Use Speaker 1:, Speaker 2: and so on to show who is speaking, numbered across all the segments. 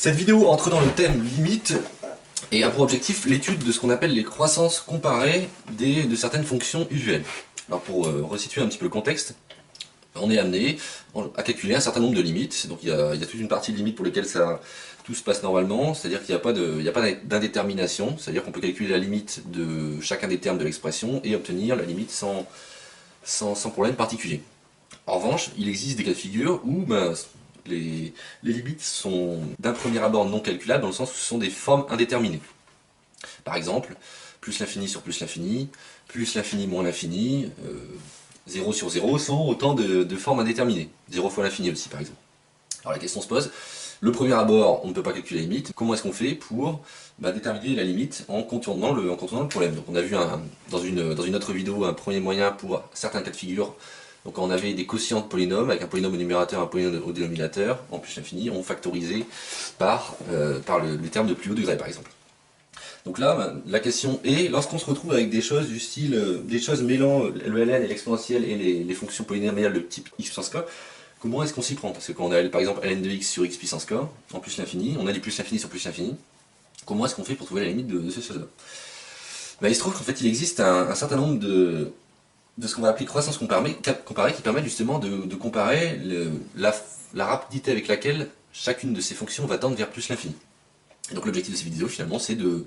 Speaker 1: Cette vidéo entre dans le thème limite et a pour objectif l'étude de ce qu'on appelle les croissances comparées de certaines fonctions usuelles. Alors pour resituer un petit peu le contexte, on est amené à calculer un certain nombre de limites. Donc il y a toute une partie de limites pour lesquelles tout se passe normalement, c'est-à-dire qu'il n'y a pas d'indétermination, c'est-à-dire qu'on peut calculer la limite de chacun des termes de l'expression et obtenir la limite sans problème particulier. En revanche, il existe des cas de figure où les limites sont d'un premier abord non calculables dans le sens où ce sont des formes indéterminées. Par exemple, plus l'infini sur plus l'infini moins l'infini, 0 sur 0 sont autant de formes indéterminées. 0 fois l'infini aussi par exemple. Alors la question se pose, le premier abord on ne peut pas calculer la limite, comment est-ce qu'on fait pour déterminer la limite en contournant le problème. Donc on a vu dans une autre vidéo un premier moyen pour certains cas de figure. Donc on avait des quotients de polynômes, avec un polynôme au numérateur et un polynôme au dénominateur, en plus l'infini, on factorisait par les termes de plus haut degré par exemple. Donc là, la question est, lorsqu'on se retrouve avec des choses du style, des choses mêlant le ln et l'exponentielle et les fonctions polynomiales de type x puissance k, comment est-ce qu'on s'y prend? Parce que quand on a par exemple ln de x sur x puissance k, en plus l'infini, on a du plus l'infini sur plus l'infini, comment est-ce qu'on fait pour trouver la limite de ces choses-là? Il se trouve qu'en fait il existe un certain nombre de ce qu'on va appeler croissance comparée qui permet justement de comparer la rapidité avec laquelle chacune de ces fonctions va tendre vers plus l'infini. Et donc l'objectif de cette vidéo finalement c'est de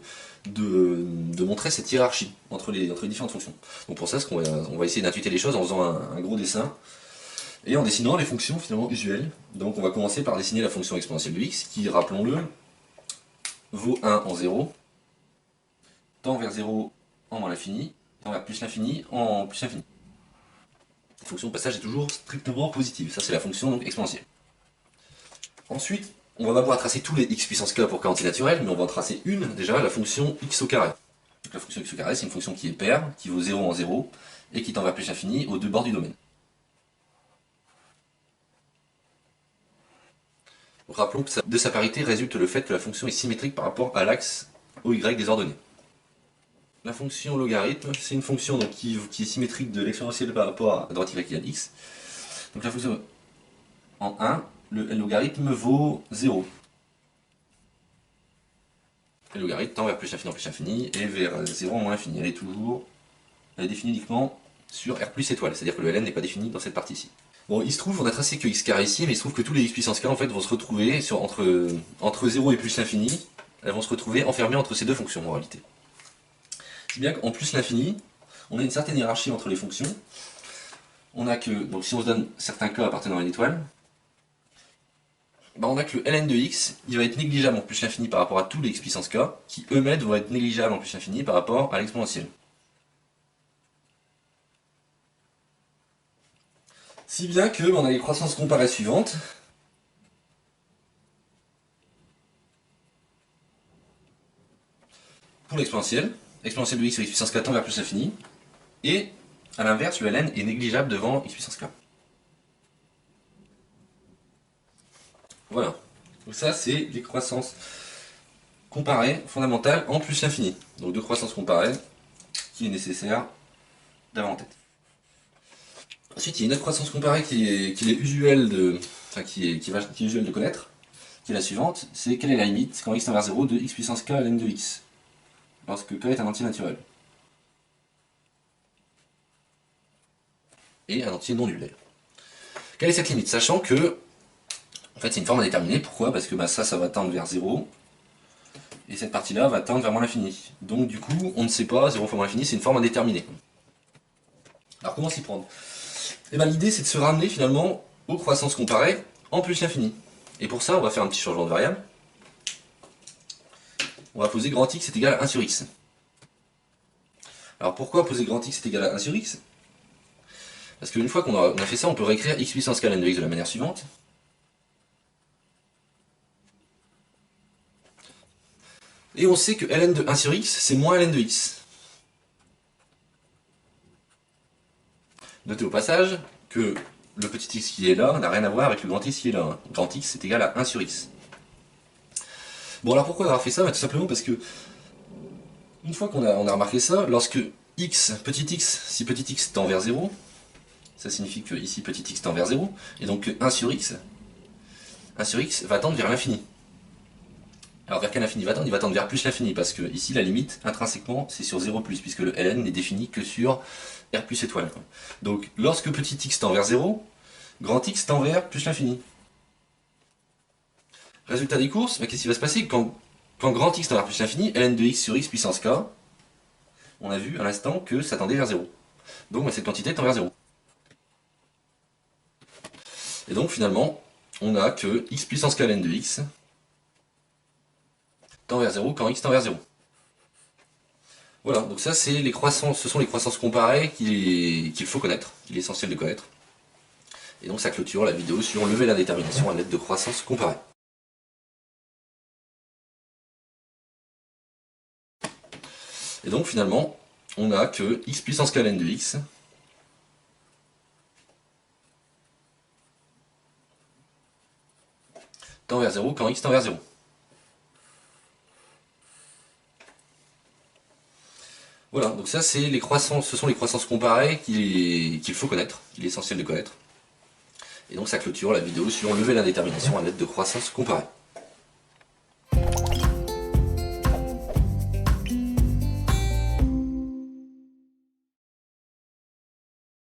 Speaker 1: montrer cette hiérarchie entre les différentes fonctions. Donc pour ça on va essayer d'intuiter les choses en faisant un gros dessin et en dessinant les fonctions finalement usuelles. Donc on va commencer par dessiner la fonction exponentielle de x qui, rappelons-le, vaut 1 en 0, tend vers 0 en moins l'infini, tend vers plus l'infini en plus l'infini. La fonction de passage est toujours strictement positive, ça c'est la fonction donc exponentielle. Ensuite, on va pouvoir tracer tous les x puissance k pour k entier naturel, mais on va en tracer une déjà, la fonction x au carré. Donc la fonction x au carré c'est une fonction qui est paire, qui vaut 0 en 0, et qui tend vers plus l'infini aux deux bords du domaine. Donc rappelons que de sa parité résulte le fait que la fonction est symétrique par rapport à l'axe OY des ordonnées. La fonction logarithme, c'est une fonction donc, qui est symétrique de l'exponentielle par rapport à droite y égale x. Donc la fonction en 1, le logarithme vaut 0. Le logarithme tend vers plus l'infini en plus l'infini et vers 0 en moins l'infini. Elle est définie uniquement sur R plus étoile, c'est-à-dire que le ln n'est pas défini dans cette partie-ci. Bon, il se trouve, on a tracé que x carré ici, mais il se trouve que tous les x puissance k en fait vont se retrouver entre 0 et plus l'infini, elles vont se retrouver enfermées entre ces deux fonctions en réalité. Si bien qu'en plus l'infini, on a une certaine hiérarchie entre les fonctions. On a que, donc si on se donne certains k appartenant à une étoile, on a que le ln de x, il va être négligeable en plus l'infini par rapport à tous les x puissance k, qui eux-mêmes vont être négligeables en plus l'infini par rapport à l'exponentielle. Si bien que on a les croissances comparées suivantes. Pour l'exponentielle de x sur x puissance k tend vers plus l'infini, et à l'inverse, le ln est négligeable devant x puissance k. Voilà. Donc ça, c'est les croissances comparées fondamentales en plus l'infini. Donc deux croissances comparées qui est nécessaire d'avoir en tête. Ensuite, il y a une autre croissance comparée qui est usuelle de connaître, qui est la suivante, c'est quelle est la limite quand x tend vers 0 de x puissance k ln de x, lorsque k est un entier naturel. Et un entier non nulaire. Quelle est cette limite? Sachant que, en fait, c'est une forme indéterminée. Pourquoi? Parce que ça va tendre vers 0, et cette partie-là va tendre vers moins l'infini. Donc du coup, on ne sait pas, 0 fois moins l'infini, c'est une forme indéterminée. Alors comment s'y prendre? L'idée c'est de se ramener finalement aux croissances comparées en plus l'infini. Et pour ça, on va faire un petit changement de variable. On va poser grand x est égal à 1 sur x. Alors pourquoi poser grand x est égal à 1 sur x? Parce qu'une fois qu'on a fait ça, on peut réécrire x puissance k ln de x de la manière suivante. Et on sait que ln de 1 sur x, c'est moins ln de x. Notez au passage que le petit x qui est là n'a rien à voir avec le grand x qui est là. Grand x est égal à 1 sur x. Bon alors pourquoi avoir fait ça? Tout simplement parce que, une fois qu'on a remarqué ça, lorsque petit x, si petit x tend vers 0, ça signifie que ici petit x tend vers 0, et donc 1 sur x va tendre vers l'infini. Alors vers quel infini va tendre? Il va tendre vers plus l'infini, parce que ici la limite, intrinsèquement, c'est sur 0 plus, puisque le ln n'est défini que sur r plus étoile. Donc lorsque petit x tend vers 0, grand X tend vers plus l'infini. Résultat des courses, qu'est-ce qui va se passer quand grand X tend vers plus l'infini, ln de x sur x puissance k, on a vu à l'instant que ça tendait vers 0. Donc cette quantité tend vers 0. Et donc finalement, on a que x puissance k ln de x tend vers 0 quand x tend vers 0. Voilà, donc ça c'est les croissances, ce sont les croissances comparées qu'il faut connaître, qu'il est essentiel de connaître. Et donc ça clôture la vidéo sur lever la détermination à l'aide de croissances comparées. Et donc finalement, on a que x puissance k ln de x tend vers 0 quand x tend vers 0. Voilà, donc ça c'est les croissances, ce sont les croissances comparées qu'il faut connaître, qu'il est essentiel de connaître. Et donc ça clôture la vidéo sur lever la détermination à l'aide de croissances comparées.